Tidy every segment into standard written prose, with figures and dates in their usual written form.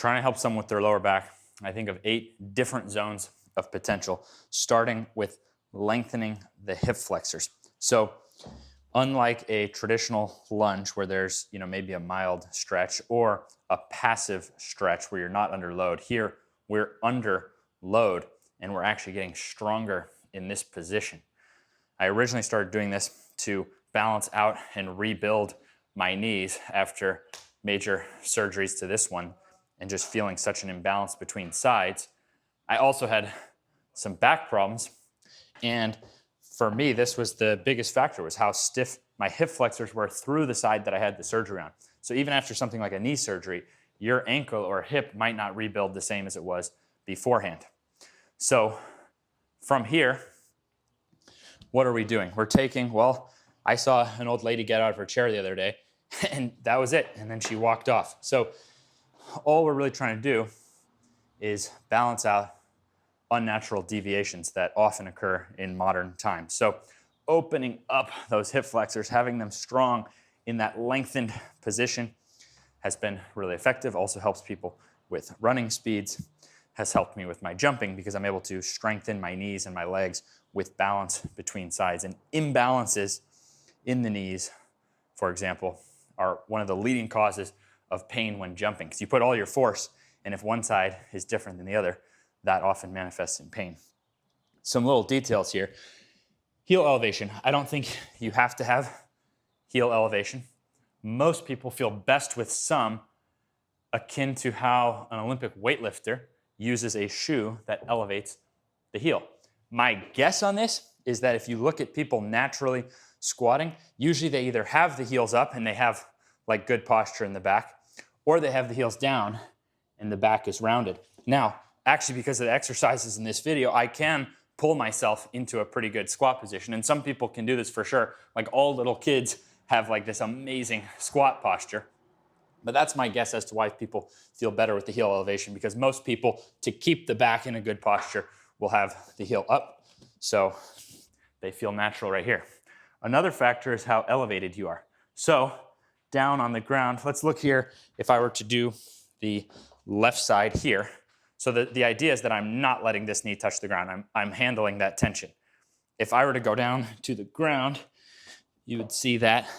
trying to help someone with their lower back, I think of 8 different zones of potential, starting with lengthening the hip flexors. So unlike a traditional lunge where there's maybe a mild stretch or a passive stretch where you're not under load, here we're under load and we're actually getting stronger in this position. I originally started doing this to balance out and rebuild my knees after major surgeries to this one and just feeling such an imbalance between sides. I also had some back problems, and for me, this was the biggest factor, was how stiff my hip flexors were through the side that I had the surgery on. So even after something like a knee surgery, your ankle or hip might not rebuild the same as it was beforehand. So from here, what are we doing? We're taking, well, I saw an old lady get out of her chair the other day, and that was it. And then she walked off. So all we're really trying to do is balance out unnatural deviations that often occur in modern times. So opening up those hip flexors, having them strong in that lengthened position has been really effective. Also helps people with running speeds, has helped me with my jumping because I'm able to strengthen my knees and my legs with balance between sides. And imbalances in the knees, for example, are one of the leading causes of pain when jumping, because you put all your force, and if one side is different than the other, that often manifests in pain. Some little details here. Heel elevation. I don't think you have to have heel elevation. Most people feel best with some, akin to how an Olympic weightlifter uses a shoe that elevates the heel. My guess on this is that if you look at people naturally squatting, usually they either have the heels up and they have like good posture in the back, or they have the heels down and the back is rounded. Now, actually, because of the exercises in this video, I can pull myself into a pretty good squat position. And some people can do this for sure. Like all little kids have like this amazing squat posture. But that's my guess as to why people feel better with the heel elevation, because most people, to keep the back in a good posture, will have the heel up. So they feel natural right here. Another factor is how elevated you are. So down on the ground, let's look here. If I were to do the left side here, so the idea is that I'm not letting this knee touch the ground. I'm handling that tension. If I were to go down to the ground, you would see that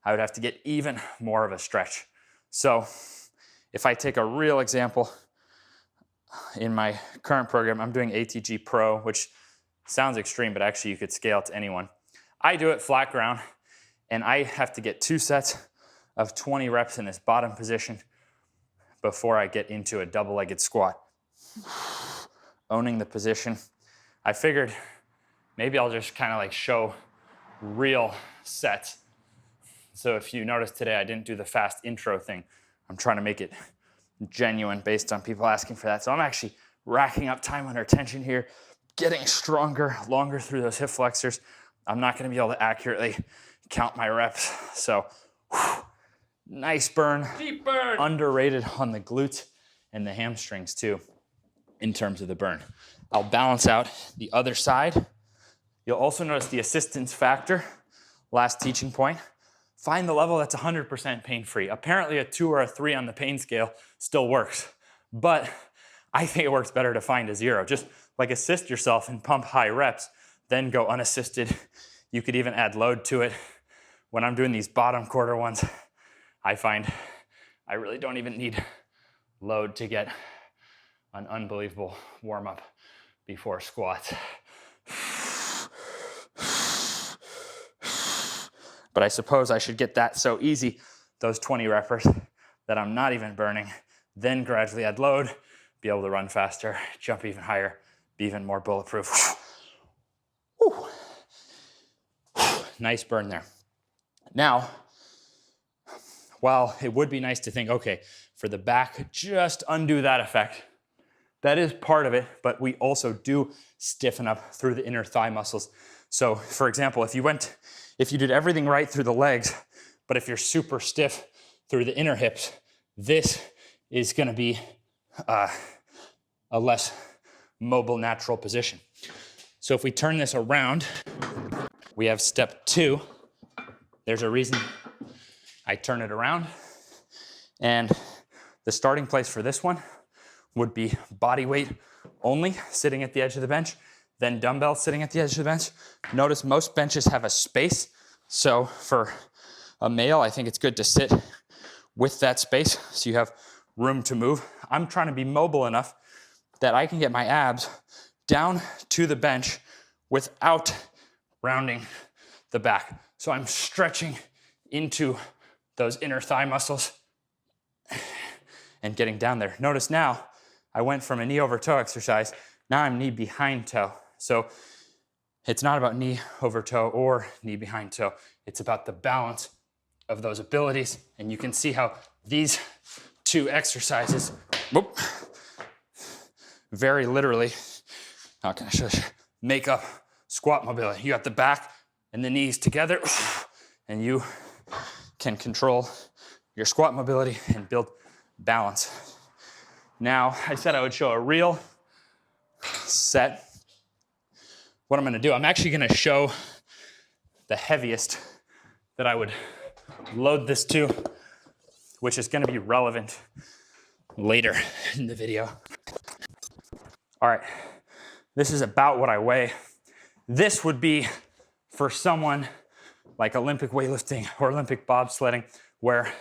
I would have to get even more of a stretch. So if I take a real example, in my current program, I'm doing ATG Pro, which sounds extreme, but actually you could scale it to anyone. I do it flat ground, and I have to get 2 sets of 20 reps in this bottom position before I get into a double-legged squat. Owning the position. I figured maybe I'll just kind of like show real sets. So if you notice today, I didn't do the fast intro thing. I'm trying to make it genuine based on people asking for that. So I'm actually racking up time under tension here, getting stronger, longer through those hip flexors. I'm not going to be able to accurately count my reps. So nice burn. Deep burn. Underrated on the glutes and the hamstrings too in terms of the burn. I'll balance out the other side. You'll also notice the assistance factor. Last teaching point. Find the level that's 100% pain-free. Apparently a 2 or a 3 on the pain scale still works, but I think it works better to find a 0. Just like assist yourself and pump high reps, then go unassisted. You could even add load to it. When I'm doing these bottom quarter ones, I find I really don't even need load to get an unbelievable warm-up before squats. But I suppose I should get that so easy, those 20 reps, that I'm not even burning, then gradually add load, be able to run faster, jump even higher, be even more bulletproof. Whew. Nice burn there. Now, while it would be nice to think, okay, for the back, just undo that effect. That is part of it, but we also do stiffen up through the inner thigh muscles. So for example, if you did everything right through the legs, but if you're super stiff through the inner hips, this is gonna be a less mobile, natural position. So if we turn this around, we have step 2. There's a reason I turn it around. And The starting place for this one would be body weight only, sitting at the edge of the bench, then dumbbells sitting at the edge of the bench. Notice most benches have a space. So for a male, I think it's good to sit with that space so you have room to move. I'm trying to be mobile enough that I can get my abs down to the bench without rounding the back. So I'm stretching into those inner thigh muscles and getting down there. Notice now, I went from a knee over toe exercise, now I'm knee behind toe. So it's not about knee over toe or knee behind toe. It's about the balance of those abilities. And you can see how these two exercises, whoop, very literally, how can I show you, make up squat mobility. You got the back and the knees together, and you can control your squat mobility and build balance. Now, I said I would show a real set. What I'm gonna do, I'm actually gonna show the heaviest that I would load this to, which is gonna be relevant later in the video. All right, this is about what I weigh. This would be for someone like Olympic weightlifting or Olympic bobsledding, where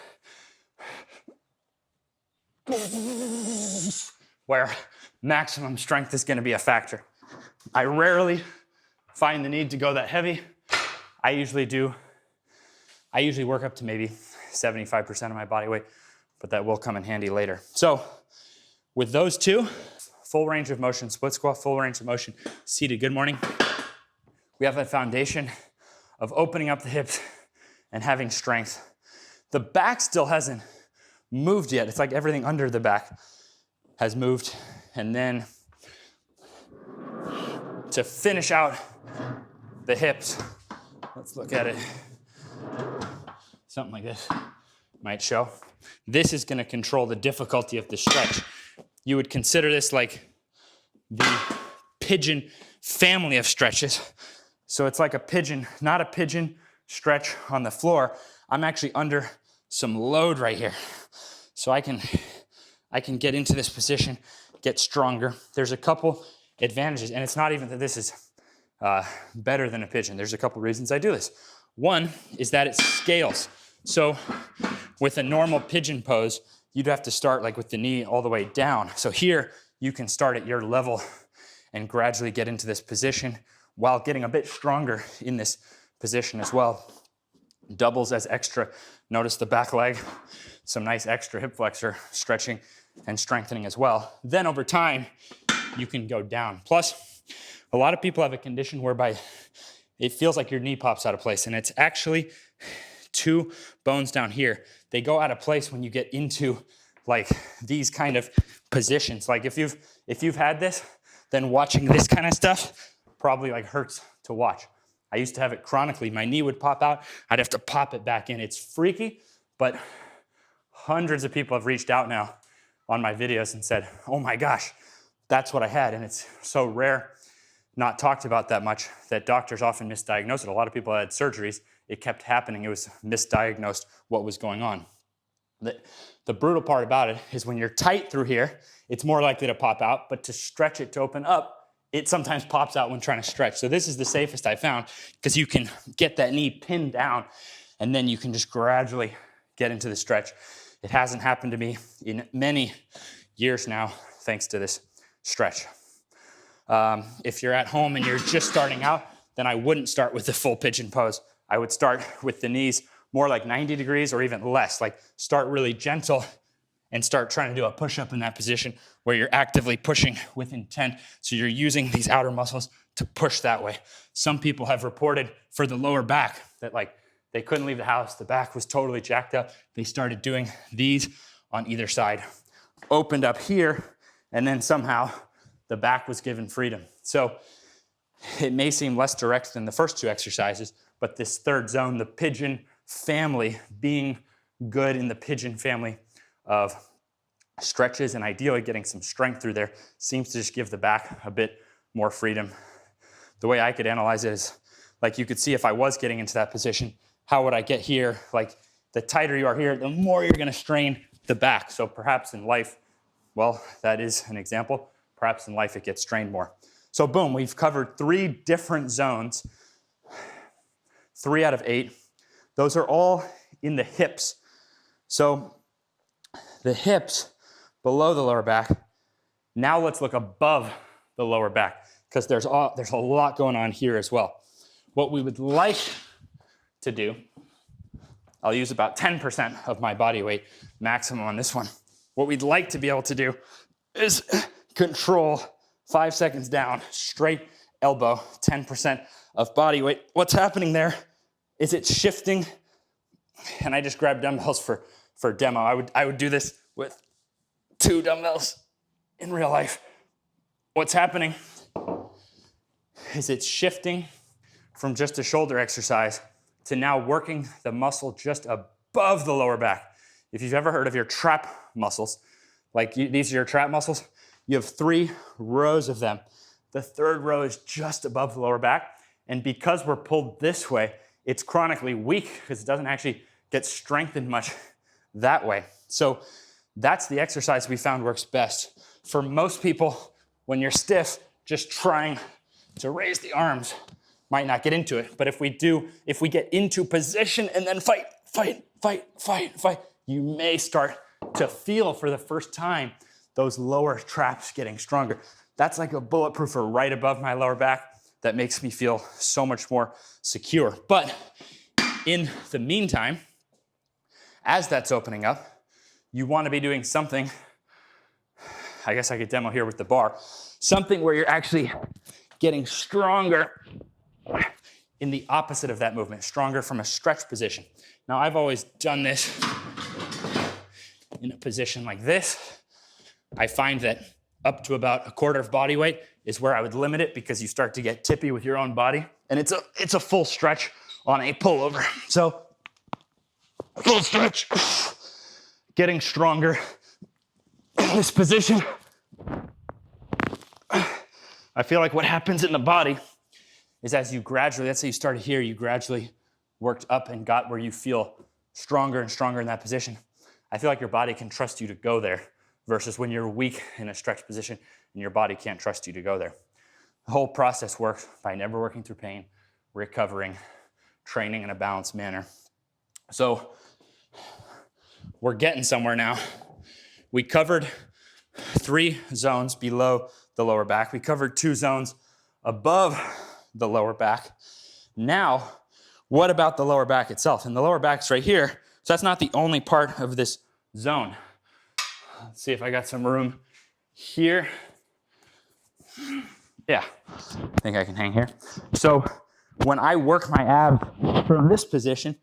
maximum strength is gonna be a factor. I rarely find the need to go that heavy. I usually work up to maybe 75% of my body weight, but that will come in handy later. So with those two, full range of motion, split squat, full range of motion, seated, good morning. We have a foundation of opening up the hips and having strength. The back still hasn't moved yet. It's like everything under the back has moved. And then to finish out the hips, let's look at it. Something like this might show. This is gonna control the difficulty of the stretch. You would consider this like the pigeon family of stretches. So it's like a pigeon, not a pigeon stretch on the floor. I'm actually under some load right here. So I can get into this position, get stronger. There's a couple advantages, and it's not even that this is better than a pigeon. There's a couple reasons I do this. One is that it scales. So with a normal pigeon pose, you'd have to start like with the knee all the way down. So here, you can start at your level and gradually get into this position while getting a bit stronger in this position as well. Doubles as extra. Notice the back leg, some nice extra hip flexor stretching and strengthening as well. Then over time, you can go down. Plus, a lot of people have a condition whereby it feels like your knee pops out of place, and it's actually two bones down here. They go out of place when you get into like these kind of positions. Like if you've had this, then watching this kind of stuff probably like hurts to watch. I used to have it chronically. My knee would pop out. I'd have to pop it back in. It's freaky, but hundreds of people have reached out now on my videos and said, oh my gosh, that's what I had. And it's so rare, not talked about that much, that doctors often misdiagnose it. A lot of people had surgeries. It kept happening. It was misdiagnosed what was going on. The brutal part about it is when you're tight through here, it's more likely to pop out, but to stretch it to open up, it sometimes pops out when trying to stretch. So this is the safest I found because you can get that knee pinned down and then you can just gradually get into the stretch. It hasn't happened to me in many years now, thanks to this stretch. If you're at home and you're just starting out, then I wouldn't start with the full pigeon pose. I would start with the knees more like 90 degrees or even less, like start really gentle and start trying to do a push-up in that position where you're actively pushing with intent. So you're using these outer muscles to push that way. Some people have reported for the lower back that like they couldn't leave the house. The back was totally jacked up. They started doing these on either side. Opened up here, and then somehow the back was given freedom. So it may seem less direct than the first two exercises, but this third zone, the pigeon family, being good in the pigeon family of stretches and ideally getting some strength through there, seems to just give the back a bit more freedom. The way I could analyze it is, like you could see if I was getting into that position, how would I get here? Like the tighter you are here, the more you're gonna strain the back. So perhaps in life, well, that is an example. Perhaps in life it gets strained more. So boom, we've covered 3 different zones, 3 out of 8. Those are all in the hips. So the hips below the lower back. Now let's look above the lower back because there's a lot going on here as well. What we would like to do, I'll use about 10% of my body weight maximum on this one. What we'd like to be able to do is control 5 seconds down, straight elbow, 10% of body weight. What's happening there is it's shifting, and I just grabbed dumbbells for demo. I would do this with 2 dumbbells in real life. What's happening is it's shifting from just a shoulder exercise to now working the muscle just above the lower back. If you've ever heard of your trap muscles, these are your trap muscles, you have 3 rows of them. The 3rd row is just above the lower back. And because we're pulled this way, it's chronically weak because it doesn't actually get strengthened much that way. So that's the exercise we found works best. For most people, when you're stiff, just trying to raise the arms might not get into it. But if we get into position and then fight, you may start to feel for the first time those lower traps getting stronger. That's like a bulletproofer right above my lower back that makes me feel so much more secure. But in the meantime, as that's opening up, you want to be doing something, I guess I could demo here with the bar, something where you're actually getting stronger in the opposite of that movement, stronger from a stretch position. Now, I've always done this in a position like this. I find that up to about 1/4 of body weight is where I would limit it because you start to get tippy with your own body. And it's a full stretch on a pullover. So, full stretch, getting stronger in this position. I feel like what happens in the body is as you gradually, let's say you started here, you gradually worked up and got where you feel stronger and stronger in that position. I feel like your body can trust you to go there versus when you're weak in a stretch position and your body can't trust you to go there. The whole process works by never working through pain, recovering, training in a balanced manner. So we're getting somewhere now. We covered 3 zones below the lower back. We covered 2 zones above the lower back. Now, what about the lower back itself? And the lower back's right here. So that's not the only part of this zone. Let's see if I got some room here. Yeah, I think I can hang here. So when I work my abs from this position,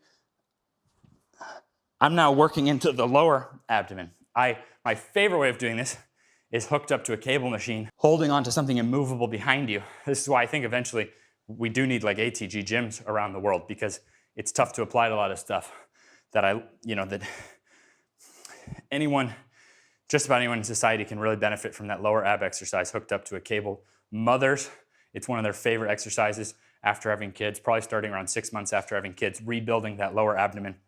I'm now working into the lower abdomen. My favorite way of doing this is hooked up to a cable machine, holding onto something immovable behind you. This is why I think eventually we do need like ATG gyms around the world because it's tough to apply to a lot of stuff that just about anyone in society can really benefit from that lower ab exercise hooked up to a cable. Mothers, it's one of their favorite exercises after having kids, probably starting around 6 months after having kids, rebuilding that lower abdomen.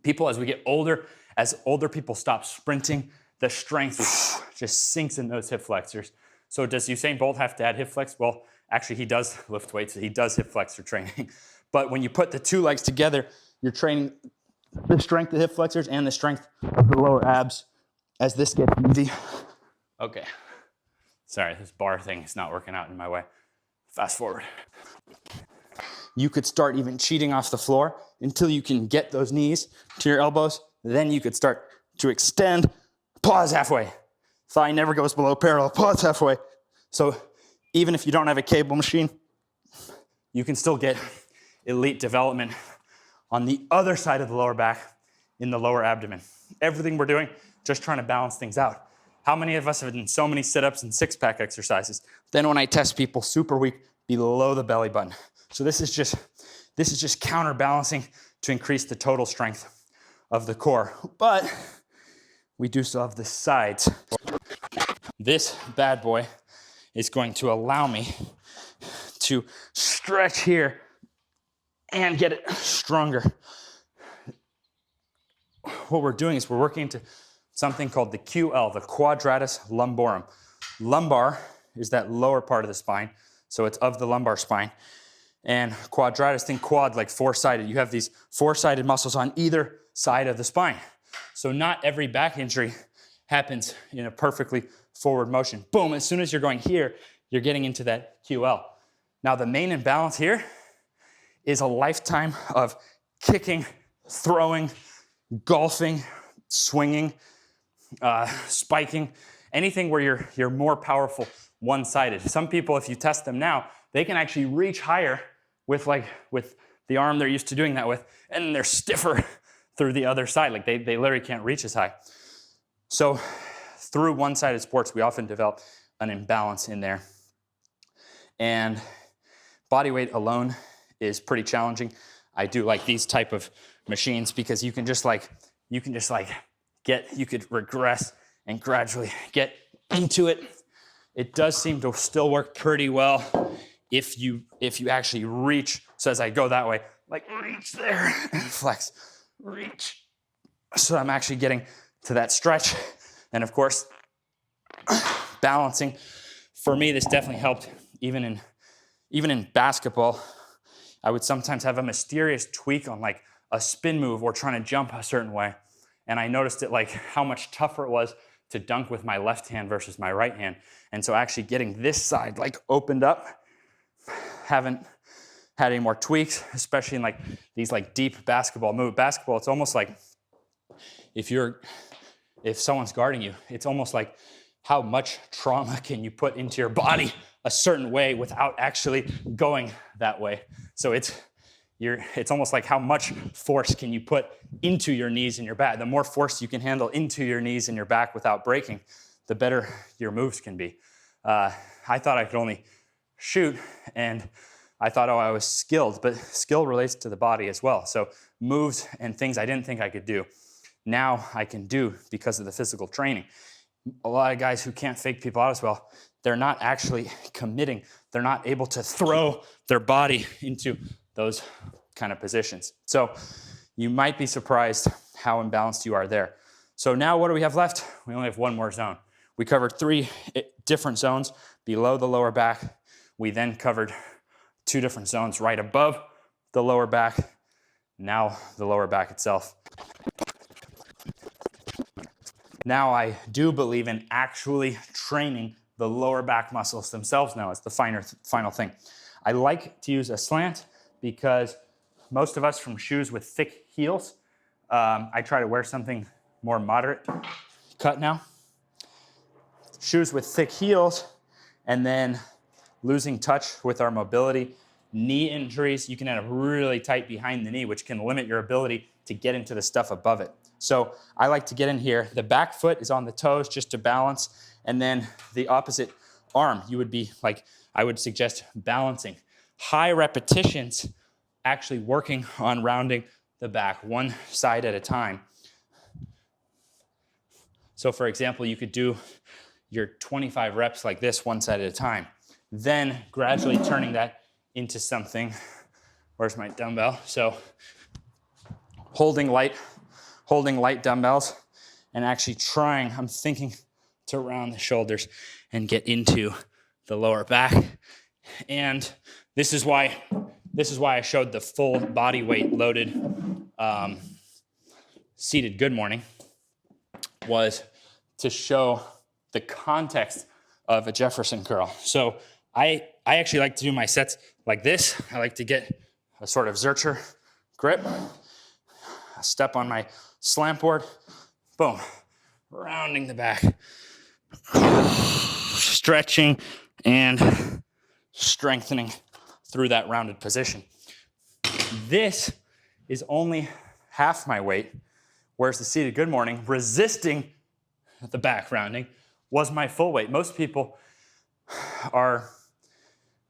People, as we get older, as older people stop sprinting, the strength just sinks in those hip flexors. So does Usain Bolt have to add hip flex? Well, actually he does lift weights, he does hip flexor training. But when you put the 2 legs together, you're training the strength of the hip flexors and the strength of the lower abs as this gets easy. Okay. Sorry, this bar thing is not working out in my way. Fast forward. You could start even cheating off the floor until you can get those knees to your elbows. Then you could start to extend, pause halfway. Thigh never goes below parallel, pause halfway. So even if you don't have a cable machine, you can still get elite development on the other side of the lower back in the lower abdomen. Everything we're doing, just trying to balance things out. How many of us have done so many sit-ups and six-pack exercises? Then when I test people super weak below the belly button. So this is just counterbalancing to increase the total strength of the core. But we do still have the sides. This bad boy is going to allow me to stretch here and get it stronger. What we're doing is we're working into something called the QL, the quadratus lumborum. Lumbar is that lower part of the spine, so it's of the lumbar spine. And quadratus, think quad, like four-sided. You have these four-sided muscles on either side of the spine. So not every back injury happens in a perfectly forward motion. Boom, as soon as you're going here, you're getting into that QL. Now the main imbalance here is a lifetime of kicking, throwing, golfing, swinging, spiking, anything where you're more powerful one-sided. Some people, if you test them now, they can actually reach higher with the arm they're used to doing that with, and they're stiffer through the other side. Like they literally can't reach as high. So through one-sided sports, we often develop an imbalance in there. And body weight alone is pretty challenging. I do like these type of machines because you could regress and gradually get into it. It does seem to still work pretty well if you actually reach. So as I go that way, like reach there and flex, reach. So I'm actually getting to that stretch. And of course, balancing. For me, this definitely helped even in basketball. I would sometimes have a mysterious tweak on like a spin move or trying to jump a certain way. And I noticed it like how much tougher it was to dunk with my left hand versus my right hand. And so actually getting this side like opened up, haven't had any more tweaks, especially in like these like deep basketball move. Basketball, it's almost like if someone's guarding you, it's almost like how much trauma can you put into your body a certain way without actually going that way. So it's almost like how much force can you put into your knees and your back. The more force you can handle into your knees and your back without breaking, the better your moves can be. I thought I could only shoot, and I thought, I was skilled, but skill relates to the body as well. So moves and things I didn't think I could do, now I can do because of the physical training. A lot of guys who can't fake people out as well, they're not actually committing. They're not able to throw their body into those kind of positions. So you might be surprised how imbalanced you are there. So now what do we have left? We only have one more zone. We covered 3 different zones below the lower back. We then covered 2 different zones right above the lower back. Now the lower back itself. Now I do believe in actually training the lower back muscles themselves now. It's the final thing. I like to use a slant because most of us from shoes with thick heels, I try to wear something more moderate cut now. Shoes with thick heels, and then losing touch with our mobility. Knee injuries, you can end up really tight behind the knee, which can limit your ability to get into the stuff above it. So I like to get in here. The back foot is on the toes just to balance, and then the opposite arm, you would be like, I would suggest balancing. High repetitions, actually working on rounding the back one side at a time. So for example, you could do your 25 reps like this one side at a time, then gradually turning that into something. Where's my dumbbell? So holding light dumbbells and actually trying, I'm thinking to round the shoulders and get into the lower back. And this is why I showed the full body weight loaded seated good morning, was to show the context of a Jefferson curl. So I actually like to do my sets like this. I like to get a sort of Zercher grip, a step on my slant board, boom, rounding the back, stretching and strengthening through that rounded position. This is only half my weight, whereas the seated good morning, resisting the back rounding, was my full weight. Most people are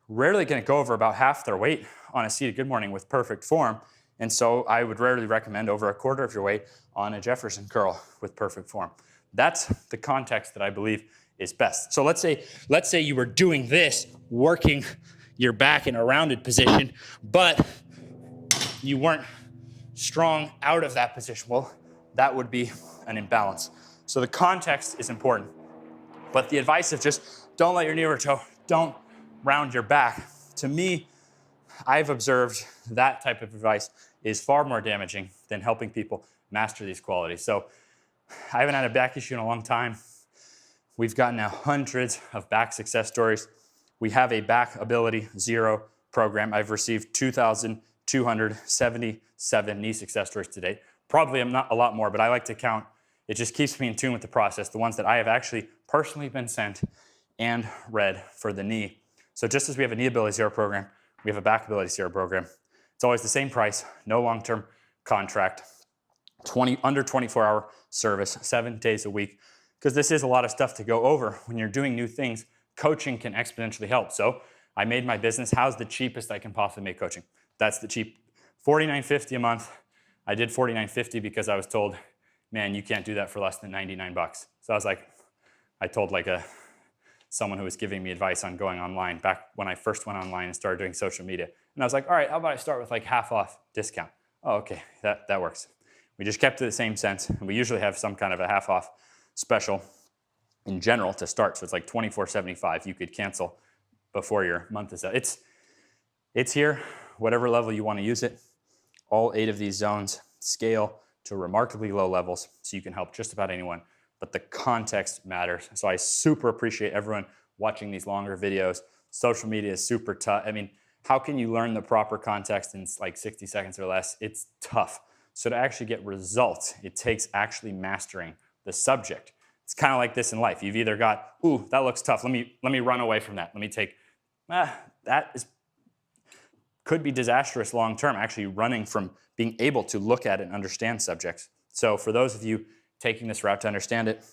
rarely going to go over about half their weight on a seated good morning with perfect form. And so I would rarely recommend over a quarter of your weight on a Jefferson curl with perfect form. That's the context that I believe is best. So let's say you were doing this, working your back in a rounded position, but you weren't strong out of that position. Well, that would be an imbalance. So the context is important. But the advice of just don't let your knee or toe, don't round your back. To me, I've observed that type of advice is far more damaging than helping people master these qualities. So I haven't had a back issue in a long time. We've gotten now hundreds of back success stories. We have a Back Ability Zero program. I've received 2,277 knee success stories to date. Probably I'm not a lot more, but I like to count. It just keeps me in tune with the process, the ones that I have actually personally been sent and read for the knee. So just as we have a Knee Ability Zero program, we have a Back Ability Zero program. It's always the same price, no long-term contract, under 24-hour service, 7 days a week, because this is a lot of stuff to go over. When you're doing new things, coaching can exponentially help. So I made my business, how's the cheapest I can possibly make coaching? That's the cheap, $49.50 a month. I did $49.50 because I was told, man, you can't do that for less than 99 bucks. So I was like, I told someone who was giving me advice on going online back when I first went online and started doing social media. And I was like, all right, how about I start with like half off discount? Oh, okay, that works. We just kept it the same sense. And we usually have some kind of a half off special in general to start. So it's like $24.75. You could cancel before your month is up. It's here, whatever level you want to use it. All 8 of these zones scale to remarkably low levels, so you can help just about anyone, but the context matters. So I super appreciate everyone watching these longer videos. Social media is super tough. I mean, how can you learn the proper context in like 60 seconds or less? It's tough. So to actually get results, it takes actually mastering the subject. It's kind of like this in life. You've either got, ooh, that looks tough. Let me run away from that. Let me take, could be disastrous long-term, actually running from being able to look at and understand subjects. So for those of you taking this route to understand it,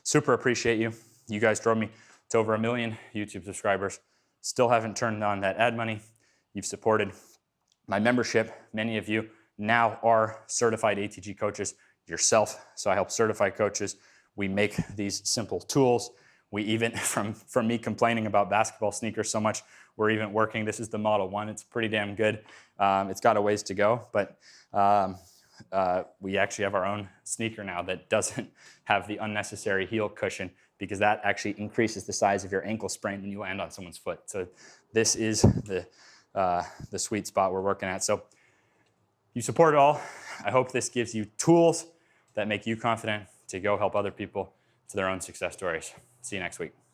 super appreciate you. You guys drove me to over 1 million YouTube subscribers. Still haven't turned on that ad money. You've supported my membership. Many of you now are certified ATG coaches yourself. So I help certify coaches. We make these simple tools. We even, from me complaining about basketball sneakers so much, we're even working. This is the Model 1. It's pretty damn good. It's got a ways to go, but we actually have our own sneaker now that doesn't have the unnecessary heel cushion, because that actually increases the size of your ankle sprain when you land on someone's foot. So this is the sweet spot we're working at. So you support it all. I hope this gives you tools that make you confident to go help other people to their own success stories. See you next week.